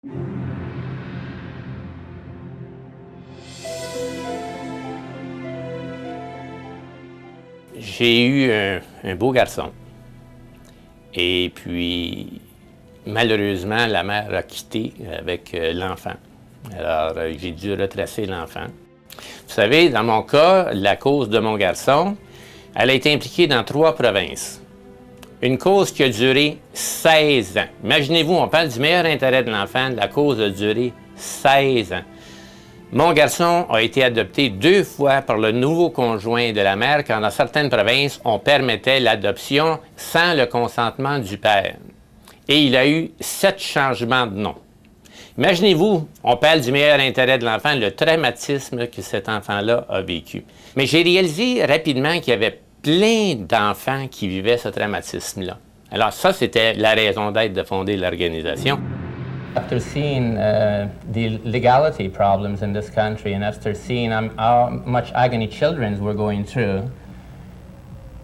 J'ai eu un beau garçon. Et puis, malheureusement, la mère a quitté avec l'enfant. Alors, j'ai dû retracer l'enfant. Vous savez, dans mon cas, la cause de mon garçon, elle a été impliquée dans 3 provinces. Une cause qui a duré 16 ans. Imaginez-vous, on parle du meilleur intérêt de l'enfant, la cause a duré 16 ans. Mon garçon a été adopté 2 fois par le nouveau conjoint de la mère, car dans certaines provinces, on permettait l'adoption sans le consentement du père. Et il a eu 7 changements de nom. Imaginez-vous, on parle du meilleur intérêt de l'enfant, le traumatisme que cet enfant-là a vécu. Mais j'ai réalisé rapidement qu'il y avait plein d'enfants qui vivaient ce traumatisme-là. Alors ça, c'était la raison d'être de fonder l'organisation. After seeing the legality problems in this country and after seeing how much agony children were going through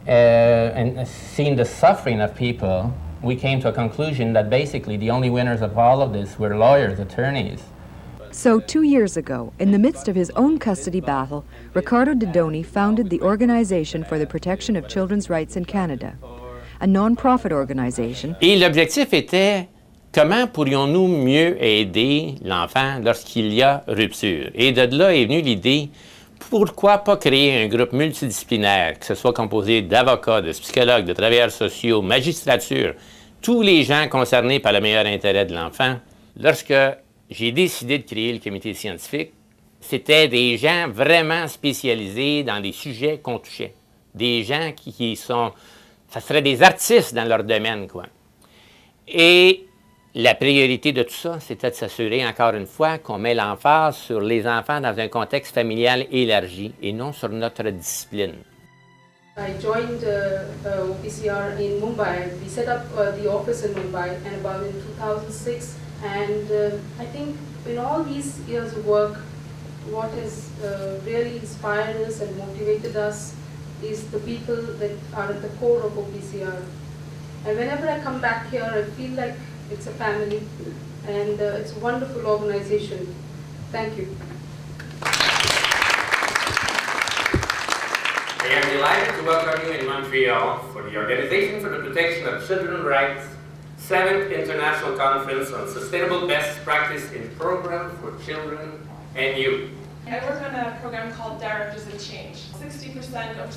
and seeing the suffering of people, we came to a conclusion that basically the only winners of all of this were lawyers, attorneys. So 2 years ago, in the midst of his own custody battle, Ricardo Didoni founded the Organisation for the Protection of Children's Rights in Canada, a non-profit organisation. Et l'objectif était comment pourrions-nous mieux aider l'enfant lorsqu'il y a rupture? Et de là est venue l'idée, pourquoi pas créer un groupe multidisciplinaire, que ce soit composé d'avocats, de psychologues, de travailleurs sociaux, magistrature, tous les gens concernés par le meilleur intérêt de l'enfant. Lorsque j'ai décidé de créer le comité scientifique, c'était des gens vraiment spécialisés dans les sujets qu'on touchait. Des gens qui sont, ça serait des artistes dans leur domaine, quoi. Et la priorité de tout ça, c'était de s'assurer, encore une fois, qu'on met l'emphase sur les enfants dans un contexte familial élargi et non sur notre discipline. I joined OPCR in Mumbai. We set up the office in Mumbai and about in 2006. And I think in all these years of work, what has really inspired us and motivated us is the people that are at the core of OPCR. And whenever I come back here, I feel like it's a family, and it's a wonderful organization. Thank you. I am delighted to welcome you in Montreal for the Organization for the Protection of Children's Rights 7th International Conference on Sustainable Best Practice in Program for Children and Youth. I work on a program called Directors of Change. 60% of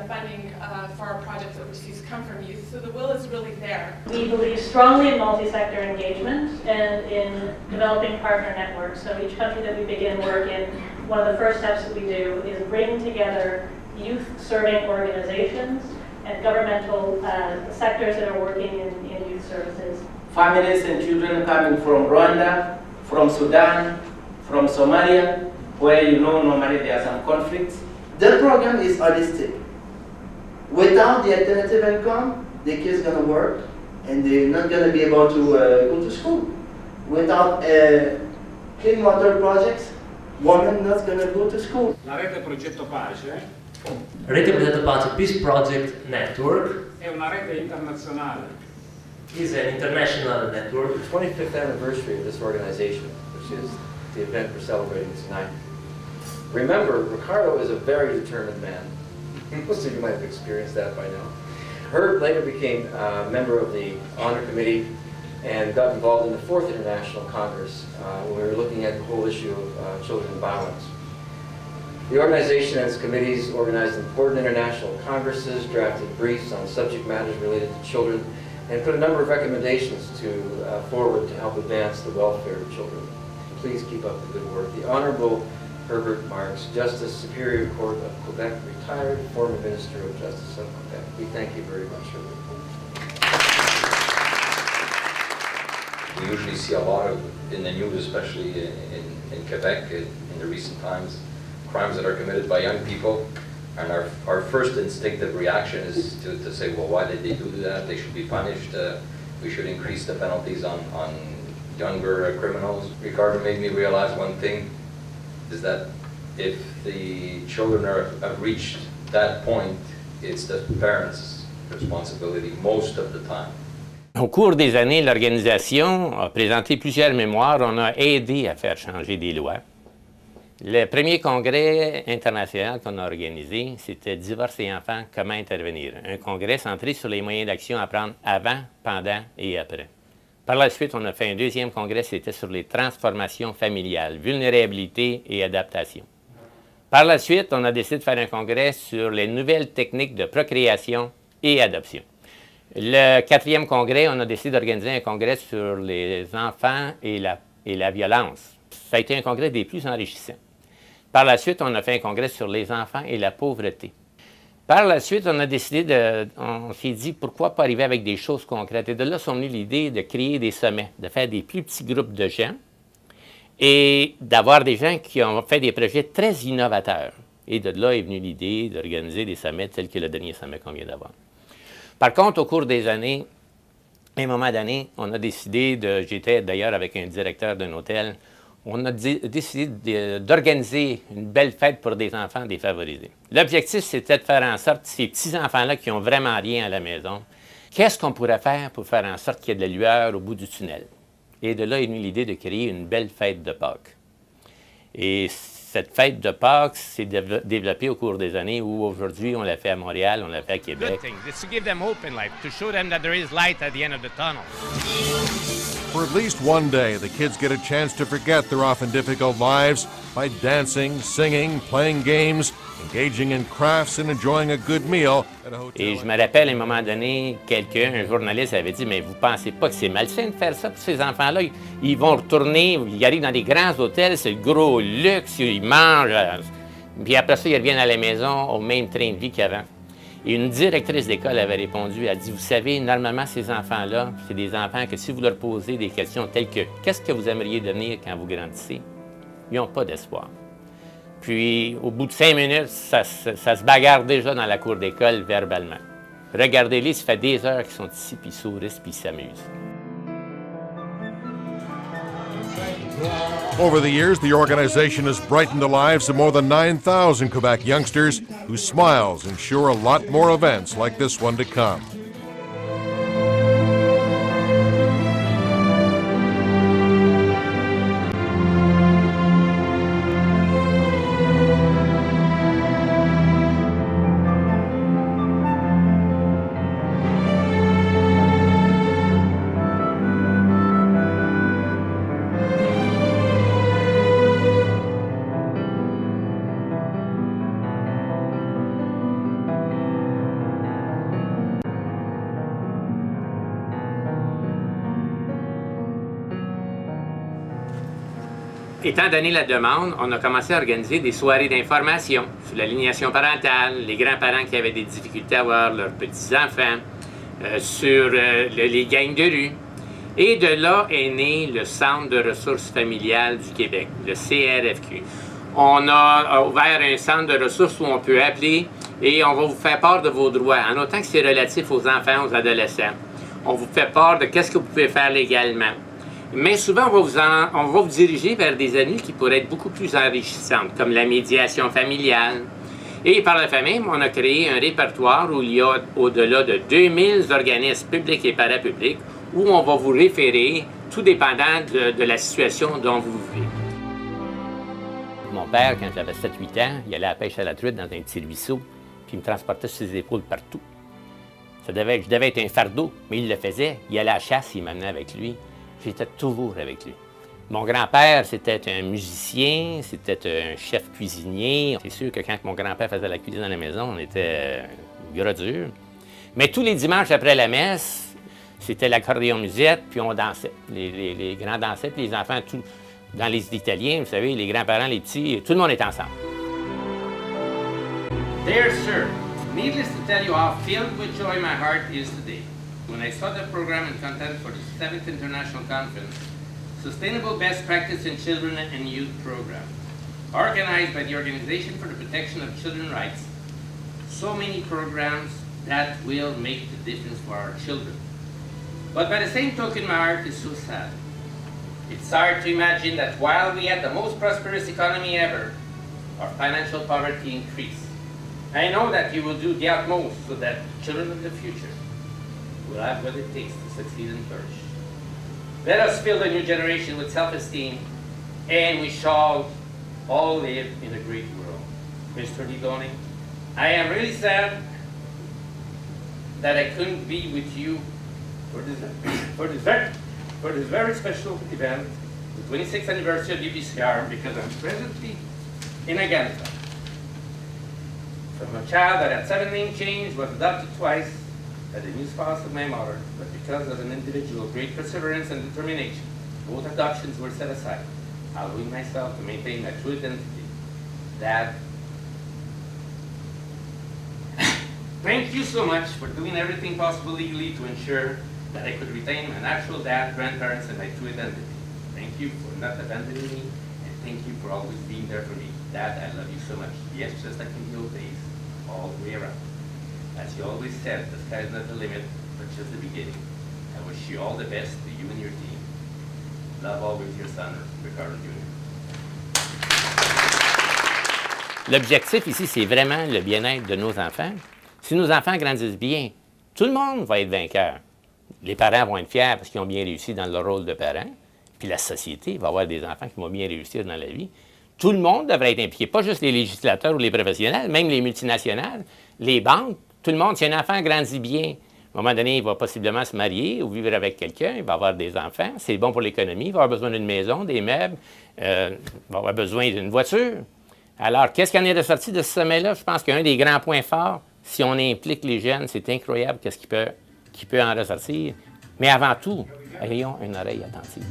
funding for our projects overseas come from youth, so the will is really there. We believe strongly in multi-sector engagement and in developing partner networks. So each country that we begin work in, one of the first steps that we do is bring together youth-serving organizations and governmental sectors that are working in youth services. Families and children coming from Rwanda, from Sudan, from Somalia, where normally there are some conflicts. The program is holistic. Without the alternative income, the kids gonna work and they're not gonna be able to go to school. Without clean water projects, women not gonna go to school. La rete Progetto Pace Rete Progetto Pace Peace Project Network è una rete internazionale. Is an international network. The 25th anniversary of this organization, which is the event we're celebrating tonight. Remember, Ricardo is a very determined man. Most of you might have experienced that by now. Herb later became a member of the Honor Committee and got involved in the 4th International Congress when we were looking at the whole issue of children violence. The organization and its committees organized important international congresses, drafted briefs on subject matters related to children, and put a number of recommendations forward to help advance the welfare of children. Please keep up the good work. The Honorable Herbert Marks, Justice, Superior Court of Quebec, retired former Minister of Justice of Quebec. We thank you very much, Herbert. We usually see a lot of, in the news, especially in Quebec, in the recent times, crimes that are committed by young people. And our first instinctive reaction is to say, well, why did they do that? They should be punished. We should increase the penalties on younger criminals. Ricardo made me realize one thing, is that if the children have reached that point, it's the parents' responsibility most of the time. Au cours des années, l'organisation a présenté plusieurs mémoires. On a aidé à faire changer des lois. Le premier congrès international qu'on a organisé, c'était « Divorce et enfants, comment intervenir ». Un congrès centré sur les moyens d'action à prendre avant, pendant et après. Par la suite, on a fait un deuxième congrès, c'était sur les transformations familiales, vulnérabilité et adaptation. Par la suite, on a décidé de faire un congrès sur les nouvelles techniques de procréation et adoption. Le quatrième congrès, on a décidé d'organiser un congrès sur les enfants et la violence. Ça a été un congrès des plus enrichissants. Par la suite, on a fait un congrès sur les enfants et la pauvreté. Par la suite, on a décidé on s'est dit, pourquoi pas arriver avec des choses concrètes? Et de là sont venues l'idée de créer des sommets, de faire des plus petits groupes de gens et d'avoir des gens qui ont fait des projets très innovateurs. Et de là est venue l'idée d'organiser des sommets tels que le dernier sommet qu'on vient d'avoir. Par contre, au cours des années, à un moment donné, on a décidé j'étais d'ailleurs avec un directeur d'un hôtel, on a décidé d'organiser une belle fête pour des enfants défavorisés. L'objectif, c'était de faire en sorte, ces petits-enfants-là qui n'ont vraiment rien à la maison, qu'est-ce qu'on pourrait faire pour faire en sorte qu'il y ait de la lueur au bout du tunnel? Et de là est venue l'idée de créer une belle fête de Pâques. Et cette fête de Pâques s'est développée au cours des années où aujourd'hui on l'a fait à Montréal, on l'a fait à Québec. For at least one day, the kids get a chance to forget their often difficult lives by dancing, singing, playing games, engaging in crafts and enjoying a good meal at a hotel. Et je me rappelle à un moment donné, un journaliste avait dit, mais vous pensez pas que c'est malsain de faire ça pour ces enfants-là? Ils vont retourner, ils arrivent dans des grands hôtels, c'est le gros luxe, ils mangent, puis après ça, ils reviennent à la maison au même train de vie qu'avant. Et une directrice d'école avait répondu, elle a dit, vous savez, normalement, ces enfants-là, c'est des enfants que si vous leur posez des questions telles que « Qu'est-ce que vous aimeriez devenir quand vous grandissez? » Ils n'ont pas d'espoir. Puis, au bout de 5 minutes, ça se bagarre déjà dans la cour d'école verbalement. Regardez-les, ça fait des heures qu'ils sont ici, puis ils sourient, puis ils s'amusent. Over the years, the organization has brightened the lives of more than 9,000 Quebec youngsters whose smiles ensure a lot more events like this one to come. Étant donné la demande, on a commencé à organiser des soirées d'information sur l'aliénation parentale, les grands-parents qui avaient des difficultés à voir leurs petits-enfants, sur les gangs de rue. Et de là est né le Centre de ressources familiales du Québec, le CRFQ. On a ouvert un centre de ressources où on peut appeler et on va vous faire part de vos droits, en autant que c'est relatif aux enfants, aux adolescents. On vous fait part de qu'est-ce que vous pouvez faire légalement. Mais souvent, on va vous diriger vers des avenues qui pourraient être beaucoup plus enrichissantes, comme la médiation familiale. Et par la famille, on a créé un répertoire où il y a au-delà de 2000 organismes publics et parapublics où on va vous référer, tout dépendant de la situation dont vous vivez. Mon père, quand j'avais 7-8 ans, il allait à la pêche à la truite dans un petit ruisseau, puis il me transportait sur ses épaules partout. Je devais être un fardeau, mais il le faisait. Il allait à la chasse, il m'amenait avec lui. J'étais toujours avec lui. Mon grand-père, c'était un musicien, c'était un chef cuisinier. C'est sûr que quand mon grand-père faisait la cuisine à la maison, on était gros dur. Mais tous les dimanches après la messe, c'était l'accordéon musette, puis on dansait. Les grands dansaient, puis les enfants, dans les Italiens, vous savez, les grands-parents, les petits, tout le monde est ensemble. Dear sir, needless to tell you how filled with joy my heart is today. When I saw the program and content for the 7th International Conference, Sustainable Best Practice in Children and Youth Program, organized by the Organisation for the Protection of Children's Rights, so many programs that will make the difference for our children. But by the same token, my heart is so sad. It's hard to imagine that while we had the most prosperous economy ever, our financial poverty increased. I know that you will do the utmost so that children of the future will have what it takes to succeed and flourish. Let us fill the new generation with self-esteem, and we shall all live in a great world. Mr. Didoni, I am really sad that I couldn't be with you for this very special event, the 26th anniversary of UPCR, because I'm presently in Afghanistan. From a child that had 7 name change, was adopted twice, as a new spouse of my mother, but because of an individual great perseverance and determination, both adoptions were set aside, allowing myself to maintain my true identity. Dad, thank you so much for doing everything possible legally to ensure that I could retain my natural dad, grandparents, and my true identity. Thank you for not abandoning me, and thank you for always being there for me. Dad, I love you so much. Yes, just like in the old days, all the way around. As you always said, the sky's not the limit, but just the beginning. I wish you all the best to you and your team. Love always your son, Ricardo Jr. L'objectif ici, c'est vraiment le bien-être de nos enfants. Si nos enfants grandissent bien, tout le monde va être vainqueur. Les parents vont être fiers parce qu'ils ont bien réussi dans leur rôle de parents. Puis la société va avoir des enfants qui vont bien réussir dans la vie. Tout le monde devrait être impliqué, pas juste les législateurs ou les professionnels, même les multinationales, les banques. Tout le monde, si un enfant grandit bien, à un moment donné, il va possiblement se marier ou vivre avec quelqu'un, il va avoir des enfants, c'est bon pour l'économie, il va avoir besoin d'une maison, des meubles, il va avoir besoin d'une voiture. Alors, qu'est-ce qui en est ressorti de ce sommet-là? Je pense qu'un des grands points forts, si on implique les jeunes, c'est incroyable qu'est-ce qui peut en ressortir. Mais avant tout, ayons une oreille attentive.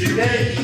Today.